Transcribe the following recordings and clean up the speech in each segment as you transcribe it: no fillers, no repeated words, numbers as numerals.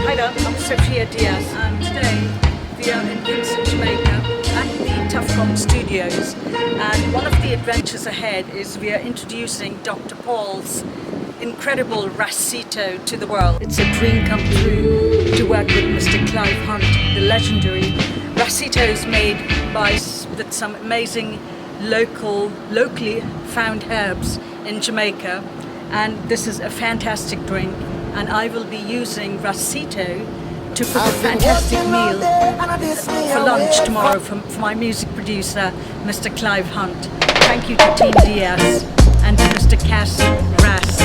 Hi there, I'm Sophia DIAS, and today we are in Kingston, Jamaica at the Tough Gum Studios, and one of the adventures ahead is we are introducing Dr. Paul's incredible Racito to the world. It's a dream come true to work with Mr.Clive Hunt, the legendary. Racito is made with some amazing locally found herbs in Jamaica, and this is a fantastic drink, and I will be using Racito to cook a fantastic meal for lunch tomorrow for my music producer, Mr. Clive Hunt. Thank you to Team DIAS and to Mr. Cass Grass.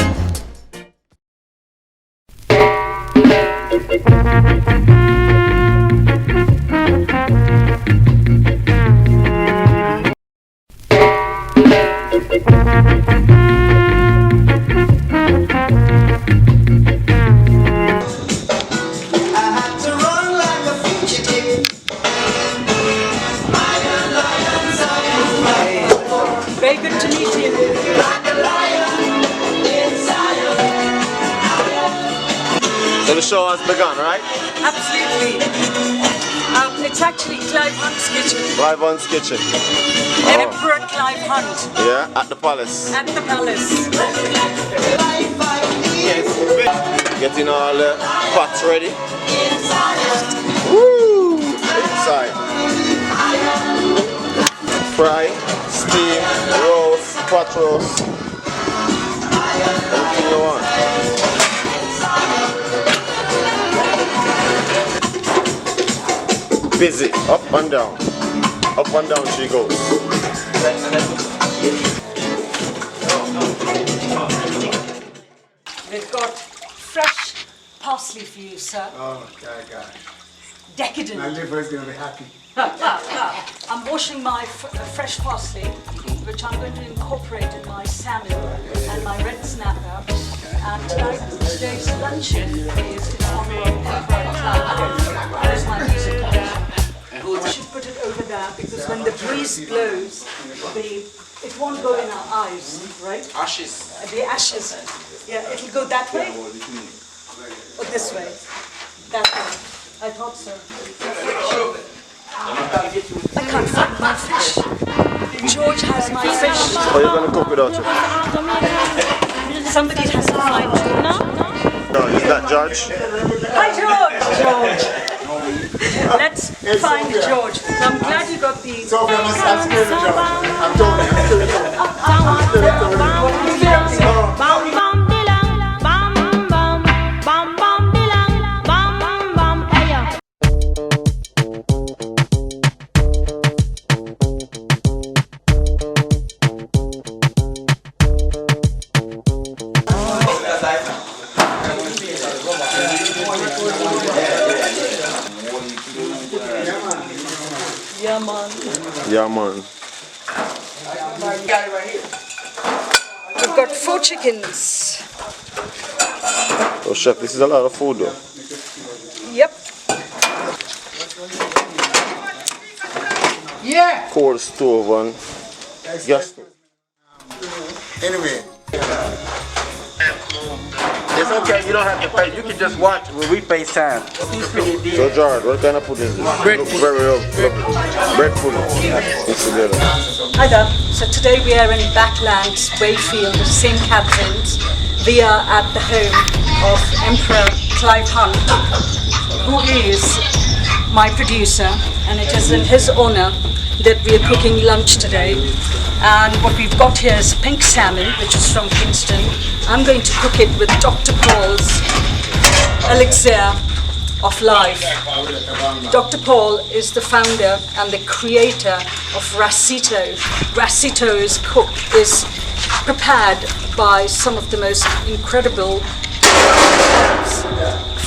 Very good to meet you. So the show has begun, right? Absolutely. It's actually Clive Hunt's kitchen. Clive Hunt's kitchen. Emperor Clive Hunt. Yeah, at the palace. At the palace. Getting all the pots ready. Woo! Inside. Fry, steam, roast, pot roast. Anything you want. Busy, up and down she goes. We've got fresh parsley for you, sir. Oh, God. Decadent. My liver is going to be happy. I'm washing my fresh parsley, which I'm going to incorporate in my salmon and my red snapper. And today's luncheon is in honor of Emperor Clive. That is my music production. I should put it over there because when the breeze blows, it won't go in our eyes, right? Ashes. The ashes. Yeah, it'll go that way or this way. That way. I thought so. I can't find my fish. George has my fish. Are you going to cook without you? Somebody has to find George. No, is that George? Hi George! Let's find George. I'm glad you got the... Sophia, I'm scared of George. I'm telling you. Yeah, man. We've got 4 chickens. Oh, chef, this is a lot of food, though. Yep. Yeah! Coal stove and gas stove. Anyway. It's okay, you don't have to pay. You can just watch when we FaceTime. So, George, what kind of pudding is this? Bread Looks very lovely. Bread pudding. It's together. Hi there. So today we are in Backlands, Wayfield, St. Catherine's. We are at the home of Emperor Clive Hunt, who is my producer, and it is in his honor that we are cooking lunch today. And what we've got here is pink salmon, which is from Kingston. I'm going to cook it with Dr. Paul's elixir of life. Dr. Paul is the founder and the creator of Racito. Racito is prepared by some of the most incredible herbs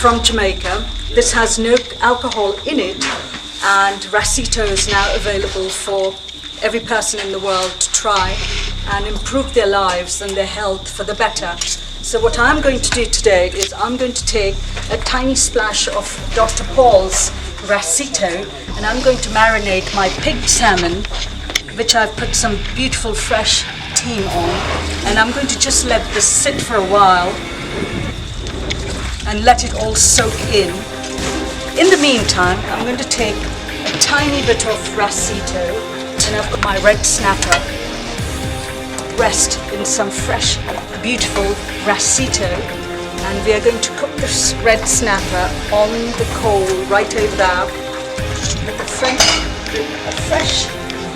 from Jamaica. This has no alcohol in it, and Racito is now available for every person in the world to try and improve their lives and their health for the better. So what I'm going to do today is I'm going to take a tiny splash of Dr. Paul's Racito, and I'm going to marinate my pig salmon, which I've put some beautiful fresh thyme on, and I'm going to just let this sit for a while and let it all soak in. In the meantime, I'm going to take a tiny bit of rasito, and I've got my red snapper. Rest in some fresh, beautiful rasito, and we are going to cook this red snapper on the coal right over there with a fresh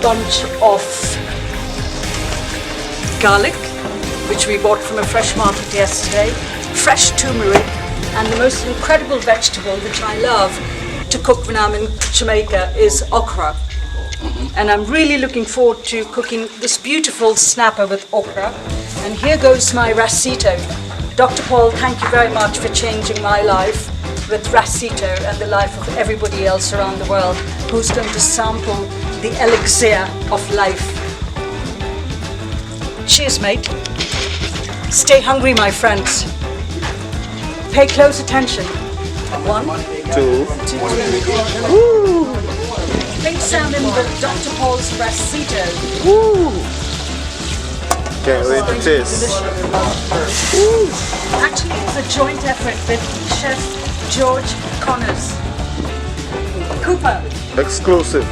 bunch of garlic, which we bought from a fresh market yesterday, fresh turmeric, and the most incredible vegetable which I love to cook when I'm in Jamaica is okra. And I'm really looking forward to cooking this beautiful snapper with okra. And here goes my rasito. Dr. Paul, thank you very much for changing my life with rasito and the life of everybody else around the world who's going to sample the elixir of life. Cheers, mate. Stay hungry, my friends. Pay close attention. 1, 2, 2, 3. Woo! Big salmon with Dr. Paul's rasito. Woo! Can't wait to taste. Actually, it's a joint effort with Chef George Connors. Cooper. Exclusive.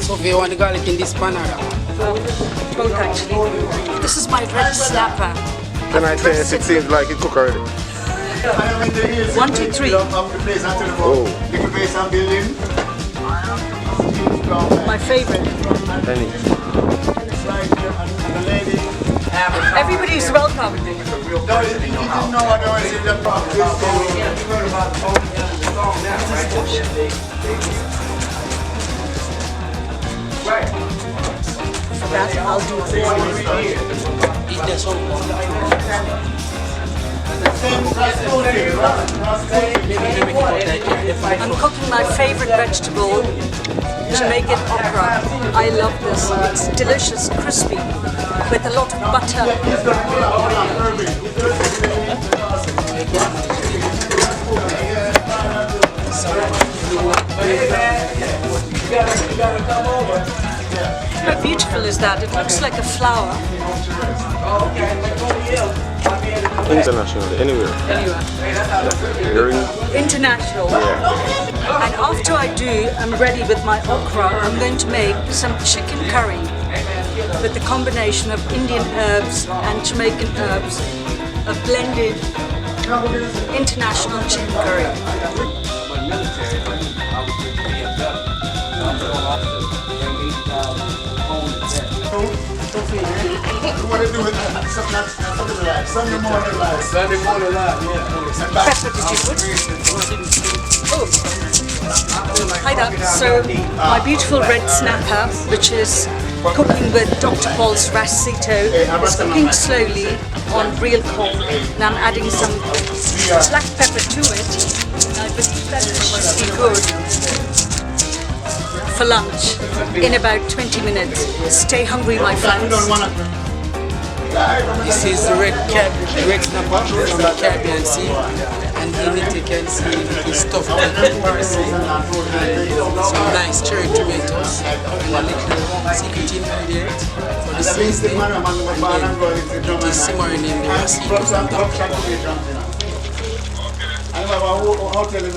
Sophia, you want the garlic in this pan or? Both actually. This is my red snapper. Can I taste? It seems like it cooked already. 1, 2, 3. Oh, My favorite. any. Everybody's welcome. For that, I'll do this. Eat this one. I'm cooking my favorite vegetable, Jamaican okra. I love this. It's delicious, crispy, with a lot of butter. How beautiful is that? It looks like a flower. Internationally, anywhere. International. And after I do, I'm ready with my okra. I'm going to make some chicken curry with the combination of Indian herbs and Jamaican herbs, a blended international chicken curry. What to do with Sunday morning live. Sunday morning live, yeah. Pepper did you put? Oh. Hi there. So my beautiful red snapper, which is cooking with Dr. Paul's rasito, is cooking slowly on real coal. Now I'm adding some black pepper to it. I believe that should be good for lunch in about 20 minutes. Stay hungry, my friends. This is the red snapper from the Caribbean Sea, and in it you can see the stuffed parsley and some nice cherry tomatoes and a little secret ingredient for the seasoning, and then it is simmering in the rasito from top. I have a hotel in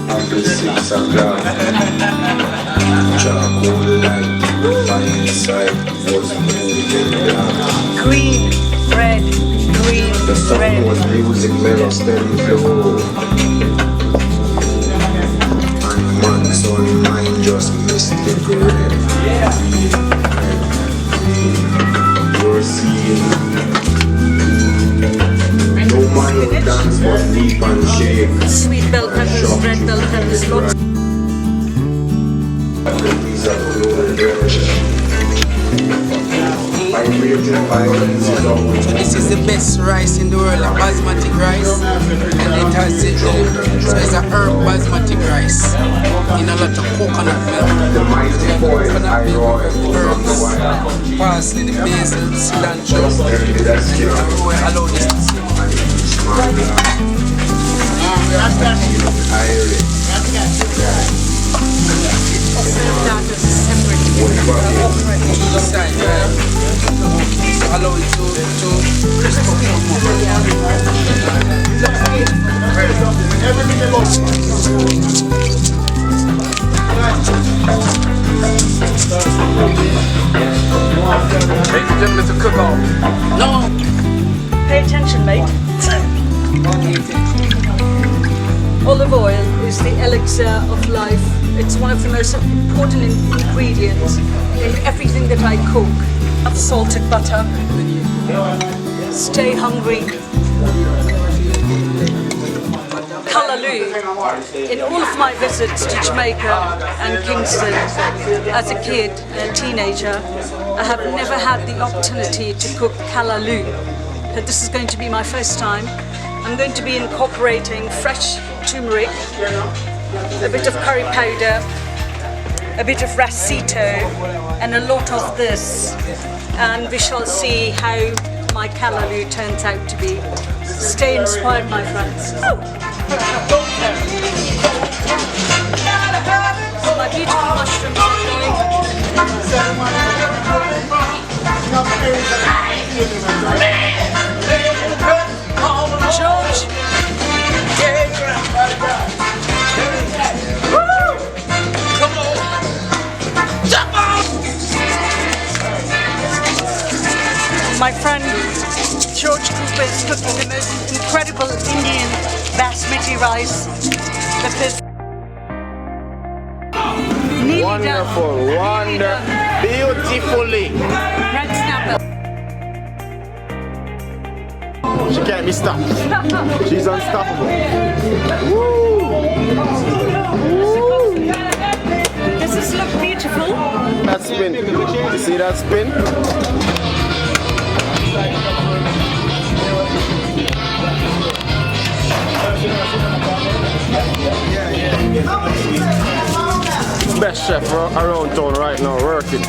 After 6 o'clock, charcoal light, fire inside, was moving down. Green, red, green, The song red. was music, mellow, steady flow. And man's own mind just mystic red. You're seeing. No man dance but leap and shake. Sweet bell peppers, red bell peppers, lots. These are close. Fire So this is the best rice in the world, a basmati rice, and it has so it's a herb basmati rice in a lot of coconut milk. Coconut milk, herbs, parsley, the basil, cilantro, and we allow this to sit. That is separate side, right? So allow it to crisp up Ladies and gentlemen, it's a cook-off. No! Pay attention, mate. Olive oil is the elixir of life. It's one of the most important ingredients in everything that I cook. Have salted butter. Stay hungry. Callaloo. In all of my visits to Jamaica and Kingston, as a kid, a teenager, I have never had the opportunity to cook callaloo. But this is going to be my first time. I'm going to be incorporating fresh turmeric, a bit of curry powder, a bit of rasito, and a lot of this. And we shall see how my callaloo turns out to be. Stay inspired, my friends. So my beautiful mushrooms are going. George. My friend George Cooper is cooking the most incredible Indian basmati rice that is nearly Wonderful, beautifully. Red snapper. She can't be stopped. She's unstoppable. Woo! Does this look beautiful? That spin. You see that spin? Best chef around town right now, working.